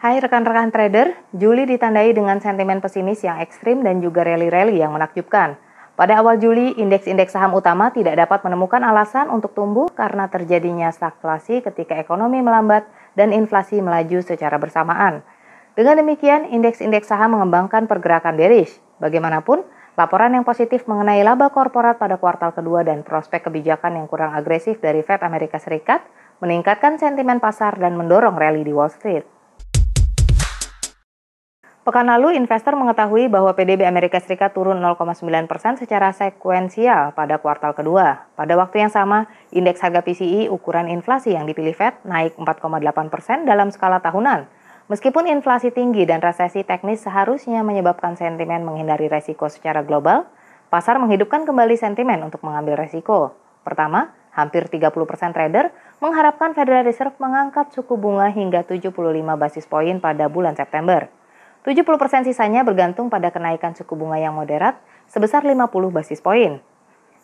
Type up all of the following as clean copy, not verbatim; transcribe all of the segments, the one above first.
Hai rekan-rekan trader, Juli ditandai dengan sentimen pesimis yang ekstrim dan juga rally-rally yang menakjubkan. Pada awal Juli, indeks-indeks saham utama tidak dapat menemukan alasan untuk tumbuh karena terjadinya stagflasi ketika ekonomi melambat dan inflasi melaju secara bersamaan. Dengan demikian, indeks-indeks saham mengembangkan pergerakan bearish. Bagaimanapun, laporan yang positif mengenai laba korporat pada kuartal kedua dan prospek kebijakan yang kurang agresif dari Fed Amerika Serikat meningkatkan sentimen pasar dan mendorong rally di Wall Street. Pekan lalu, investor mengetahui bahwa PDB Amerika Serikat turun 0,9% secara sekuensial pada kuartal kedua. Pada waktu yang sama, indeks harga PCE ukuran inflasi yang dipilih Fed naik 4,8% dalam skala tahunan. Meskipun inflasi tinggi dan resesi teknis seharusnya menyebabkan sentimen menghindari resiko secara global, pasar menghidupkan kembali sentimen untuk mengambil resiko. Pertama, hampir 30% trader mengharapkan Federal Reserve mengangkat suku bunga hingga 75 basis poin pada bulan September. 70% sisanya bergantung pada kenaikan suku bunga yang moderat sebesar 50 basis poin.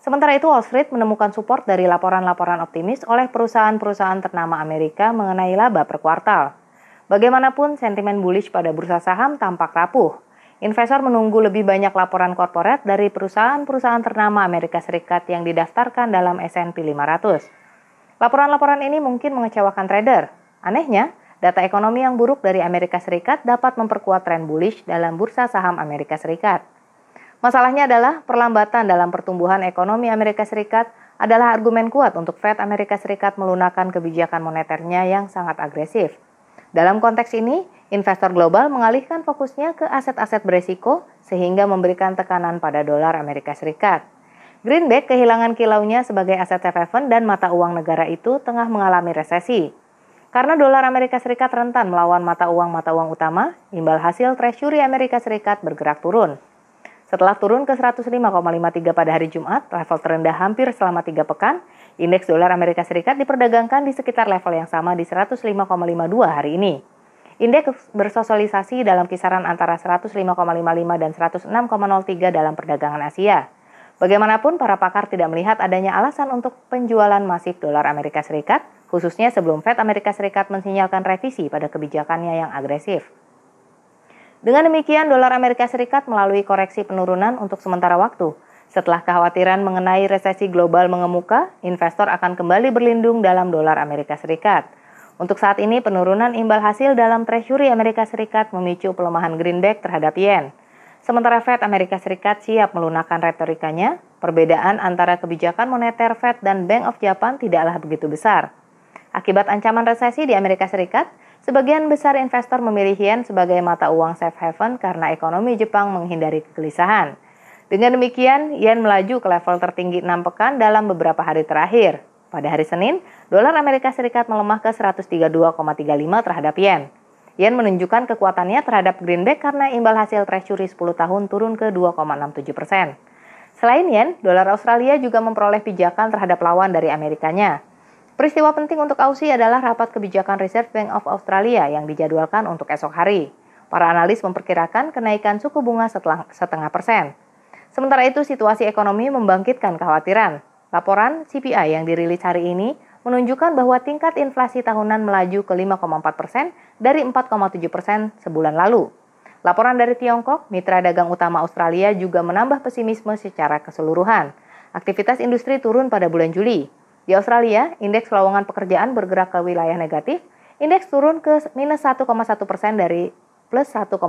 Sementara itu, Wall Street menemukan support dari laporan-laporan optimis oleh perusahaan-perusahaan ternama Amerika mengenai laba per kuartal. Bagaimanapun, sentimen bullish pada bursa saham tampak rapuh. Investor menunggu lebih banyak laporan korporat dari perusahaan-perusahaan ternama Amerika Serikat yang didaftarkan dalam S&P 500. Laporan-laporan ini mungkin mengecewakan trader. Anehnya, data ekonomi yang buruk dari Amerika Serikat dapat memperkuat tren bullish dalam bursa saham Amerika Serikat. Masalahnya adalah perlambatan dalam pertumbuhan ekonomi Amerika Serikat adalah argumen kuat untuk Fed Amerika Serikat melunakkan kebijakan moneternya yang sangat agresif. Dalam konteks ini, investor global mengalihkan fokusnya ke aset-aset beresiko sehingga memberikan tekanan pada dolar Amerika Serikat. Greenback kehilangan kilaunya sebagai aset safe haven dan mata uang negara itu tengah mengalami resesi. Karena dolar Amerika Serikat rentan melawan mata uang utama, imbal hasil Treasury Amerika Serikat bergerak turun. Setelah turun ke 105,53 pada hari Jumat, level terendah hampir selama 3 pekan, indeks dolar Amerika Serikat diperdagangkan di sekitar level yang sama di 105,52 hari ini. Indeks bersosialisasi dalam kisaran antara 105,55 dan 106,03 dalam perdagangan Asia. Bagaimanapun, para pakar tidak melihat adanya alasan untuk penjualan masif dolar Amerika Serikat, khususnya sebelum Fed Amerika Serikat mensinyalkan revisi pada kebijakannya yang agresif. Dengan demikian, dolar Amerika Serikat melalui koreksi penurunan untuk sementara waktu. Setelah kekhawatiran mengenai resesi global mengemuka, investor akan kembali berlindung dalam dolar Amerika Serikat. Untuk saat ini, penurunan imbal hasil dalam Treasury Amerika Serikat memicu pelemahan greenback terhadap yen. Sementara Fed Amerika Serikat siap melunakkan retorikanya, perbedaan antara kebijakan moneter Fed dan Bank of Japan tidaklah begitu besar. Akibat ancaman resesi di Amerika Serikat, sebagian besar investor memilih yen sebagai mata uang safe haven karena ekonomi Jepang menghindari kegelisahan. Dengan demikian, yen melaju ke level tertinggi 6 pekan dalam beberapa hari terakhir. Pada hari Senin, dolar Amerika Serikat melemah ke 132,35 terhadap yen. Yen menunjukkan kekuatannya terhadap greenback karena imbal hasil Treasury 10 tahun turun ke 2,67%. Selain yen, dolar Australia juga memperoleh pijakan terhadap lawan dari Amerikanya. Peristiwa penting untuk Aussie adalah rapat kebijakan Reserve Bank of Australia yang dijadwalkan untuk esok hari. Para analis memperkirakan kenaikan suku bunga setelah 0,5%. Sementara itu, situasi ekonomi membangkitkan kekhawatiran. Laporan CPI yang dirilis hari ini menunjukkan bahwa tingkat inflasi tahunan melaju ke 5,4% dari 4,7% sebulan lalu. Laporan dari Tiongkok, mitra dagang utama Australia, juga menambah pesimisme secara keseluruhan. Aktivitas industri turun pada bulan Juli. Di Australia, indeks lowongan pekerjaan bergerak ke wilayah negatif, indeks turun ke minus 1,1% dari plus 1,4%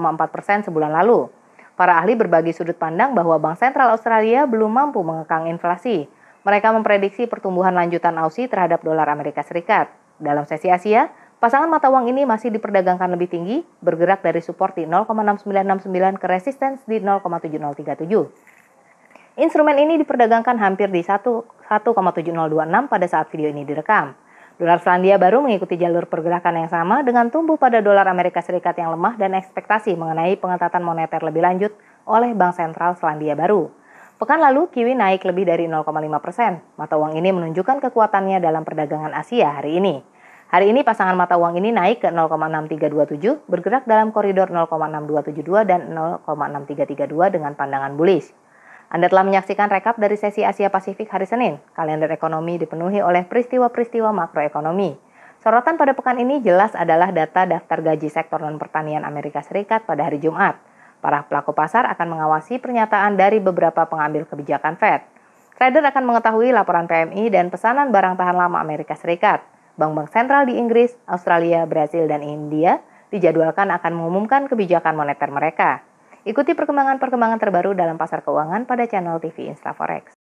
sebulan lalu. Para ahli berbagi sudut pandang bahwa Bank Sentral Australia belum mampu mengekang inflasi. Mereka memprediksi pertumbuhan lanjutan Aussie terhadap dolar Amerika Serikat. Dalam sesi Asia, pasangan mata uang ini masih diperdagangkan lebih tinggi, bergerak dari support di 0,6969 ke resistance di 0,7037. Instrumen ini diperdagangkan hampir di 1,7026 pada saat video ini direkam. Dolar Selandia Baru mengikuti jalur pergerakan yang sama dengan tumbuh pada dolar Amerika Serikat yang lemah dan ekspektasi mengenai pengetatan moneter lebih lanjut oleh Bank Sentral Selandia Baru. Pekan lalu, kiwi naik lebih dari 0,5%. Mata uang ini menunjukkan kekuatannya dalam perdagangan Asia hari ini. Hari ini pasangan mata uang ini naik ke 0,6327, bergerak dalam koridor 0,6272 dan 0,6332 dengan pandangan bullish. Anda telah menyaksikan rekap dari sesi Asia Pasifik hari Senin. Kalender ekonomi dipenuhi oleh peristiwa-peristiwa makroekonomi. Sorotan pada pekan ini jelas adalah data daftar gaji sektor non-pertanian Amerika Serikat pada hari Jumat. Para pelaku pasar akan mengawasi pernyataan dari beberapa pengambil kebijakan Fed. Trader akan mengetahui laporan PMI dan pesanan barang tahan lama Amerika Serikat. Bank-bank sentral di Inggris, Australia, Brasil, dan India dijadwalkan akan mengumumkan kebijakan moneter mereka. Ikuti perkembangan-perkembangan terbaru dalam pasar keuangan pada channel TV InstaForex.